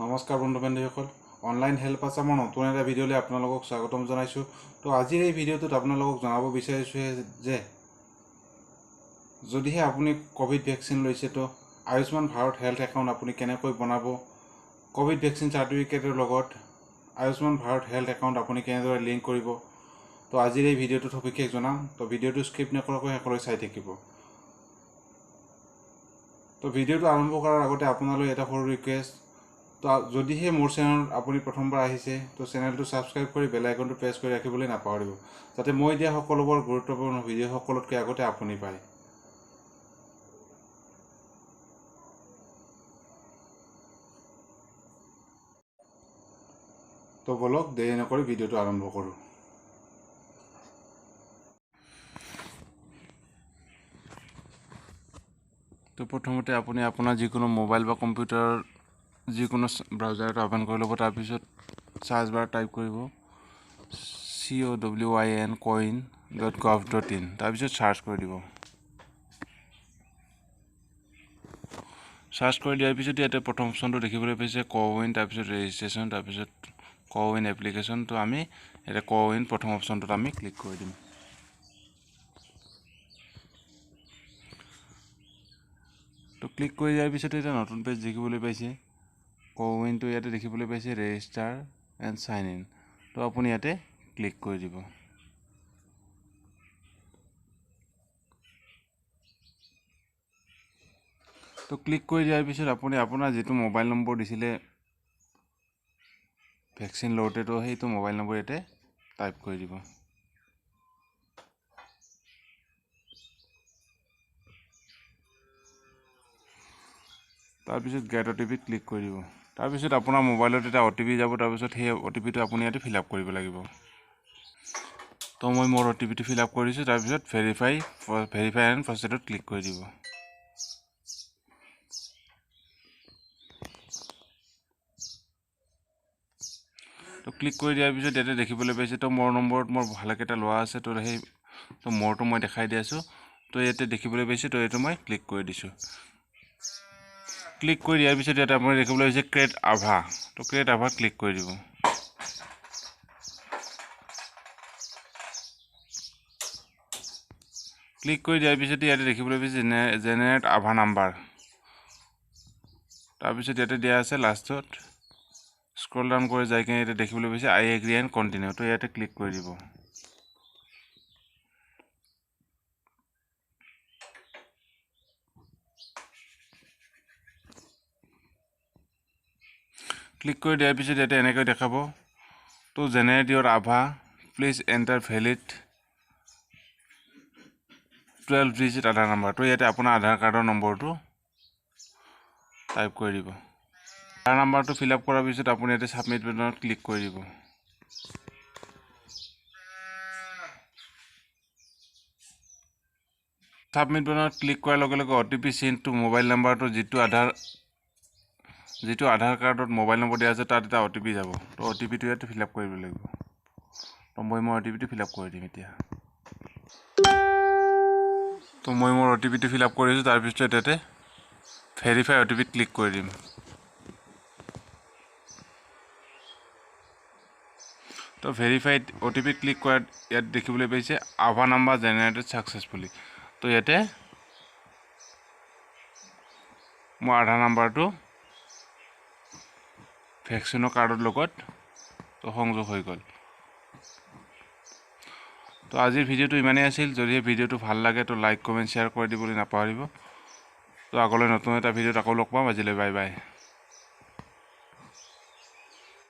নমস্কাৰ বন্ধু বান্ধৱীসকল, online health আছামৰ নতুন এটা ভিডিঅ'লৈ আপোনালোকক স্বাগতম জনাইছোঁ। তো আজিৰ এই ভিডিঅ'টোত আপোনালোকক জনাব বিচাৰিছোঁ যে যদিহে আপুনি কোভিড ভেকচিন লৈছে তো আয়ুষ্মান ভাৰত হেল্থ একাউণ্ট আপুনি কেনেকৈ বনাব, কোভিড ভেকচিন চাৰ্টিফিকেটৰ লগত আয়ুষ্মান ভাৰত হেল্থ একাউণ্ট আপুনি কেনেদৰে লিংক কৰিব, তো আজিৰ এই ভিডিঅ'টোত সবিশেষ জনাম। তো ভিডিঅ'টো স্কিপ নকৰাকৈ শেষলৈ চাই থাকিব। তো ভিডিঅ'টো আৰম্ভ কৰাৰ আগতে আপোনালৈ এটা সৰু ৰিকুৱেষ্ট, তো যদিহে মোৰ চেনেলত আপুনি প্ৰথমবাৰ আহিছে তো চেনেলটো ছাবস্ক্ৰাইব কৰি বেল আইকনটো প্ৰেছ কৰি ৰাখিবলৈ নাপাহৰিব, যাতে মই দিয়া সকলোবোৰ গুৰুত্বপূৰ্ণ ভিডিঅ' সকলোতকৈ আগতে আপুনি পায়। তো বলক দেৰি নকৰি ভিডিঅ'টো আৰম্ভ কৰোঁ। তো প্ৰথমতে আপুনি আপোনাৰ যিকোনো মোবাইল বা কম্পিউটাৰ যিকোনো ব্ৰাউজাৰত অপেন কৰি ল'ব। তাৰপিছত চাৰ্চ বাৰ টাইপ কৰিব COWIN.gov.in, তাৰপিছত চাৰ্চ কৰি দিব। চাৰ্চ কৰি দিয়াৰ পিছত ইয়াতে প্ৰথম অপশ্যনটো দেখিবলৈ পাইছে কোৱিন, তাৰপিছত ৰেজিষ্ট্ৰেশ্যন, তাৰপিছত কোৱিন এপ্লিকেশ্যন। তো আমি এতিয়া কোৱিন প্ৰথম অপশ্যনটোত আমি ক্লিক কৰি দিম। তো ক্লিক কৰি দিয়াৰ পিছত এটা নতুন পেজ দেখিবলৈ পাইছে। কোৱিনটো ইয়াতে দেখিবলৈ পাইছে ৰেজিষ্টাৰ এণ্ড চাইন ইন। তো আপুনি ইয়াতে ক্লিক কৰি দিব। তো ক্লিক কৰি দিয়াৰ পিছত আপুনি আপোনাৰ যিটো মোবাইল নম্বৰ দিছিলে ভেকচিন লওঁতে, তো সেইটো মোবাইল নম্বৰ ইয়াতে টাইপ কৰি দিব। তাৰপিছত গেট OTP ক্লিক কৰি দিব। তাৰপিছত আপোনাৰ মোবাইলত এটা OTP যাব, তাৰপিছত সেই OTPটো আপুনি ইয়াতে ফিল আপ কৰিব লাগিব। তো মই মোৰ OTPটো ফিল আপ কৰিছোঁ। তাৰপিছত ভেৰিফাই এণ্ড প্ৰচেডত ক্লিক কৰি দিব। তো ক্লিক কৰি দিয়াৰ পিছত ইয়াতে দেখিবলৈ পাইছে তো মোৰ নম্বৰত মোৰ ভালেকেইটা লোৱা আছে। তো মোৰটো মই দেখাই দি আছোঁ। তো ইয়াতে দেখিবলৈ পাইছে, তো এইটো মই ক্লিক কৰি দিছোঁ। ক্লিক কৰি দিয়াৰ পিছত ইয়াতে আপুনি দেখিবলৈ পাইছে ক্ৰিয়েট আভা। তো ক্ৰিয়েট আভা ক্লিক কৰি দিব। ক্লিক কৰি দিয়াৰ পিছত ইয়াতে দেখিবলৈ পাইছে জেনেৰেট আভা নাম্বাৰ। তাৰপিছত ইয়াতে দিয়া আছে লাষ্টত স্ক্ৰল ডাউন কৰি যাই কিনে ইয়াতে দেখিবলৈ পাইছে আই এগ্ৰি এণ্ড কণ্টিনিউ। তো ইয়াতে ক্লিক কৰি দিব। ক্লিক কৰি দিয়াৰ পিছত ইয়াতে এনেকৈ দেখাব তো জেনেৰেট ইয়ৰ আভা, please enter valid 12 digit Aadhaar number. তো ইয়াতে আপোনাৰ আধাৰ কাৰ্ডৰ নম্বৰটো টাইপ কৰি দিব। আধাৰ নাম্বাৰটো ফিল আপ কৰাৰ পিছত আপুনি ইয়াতে ছাবমিট বাটনত ক্লিক কৰি দিব। ছাবমিট বাটনত ক্লিক কৰাৰ লগে লগে OTP চেণ্ড টু মোবাইল নাম্বাৰটো যিটো আধাৰ কাৰ্ডত মোবাইল নম্বৰ দিয়া আছে তাত এটা OTP যাব। তো OTPটো ইয়াতে ফিল আপ কৰিব লাগিব। তো মই মোৰ OTPটো ফিল আপ কৰি দিম এতিয়া। তো মই মোৰ OTPটো ফিল আপ কৰিছোঁ। তাৰপিছত ইয়াতে ভেৰিফাই OTPত ক্লিক কৰি দিম। তো ভেৰিফাইড OTP ক্লিক কৰাত ইয়াত দেখিবলৈ পাইছে আভা নাম্বাৰ জেনেৰেটেড ছাকচেছফুলি। তো ইয়াতে মোৰ আধাৰ নাম্বাৰটো ভেকচিনৰ কাৰ্ডৰ লগত তো সংযোগ হৈ গ'ল। তো আজিৰ ভিডিঅ'টো ইমানেই আছিল। যদিহে ভিডিঅ'টো ভাল লাগে তো লাইক কমেণ্ট শ্বেয়াৰ কৰি দিবলৈ নাপাহৰিব। তো আগলৈ নতুন এটা ভিডিঅ'ত আকৌ লগ পাম। আজিলৈ বাই বাই।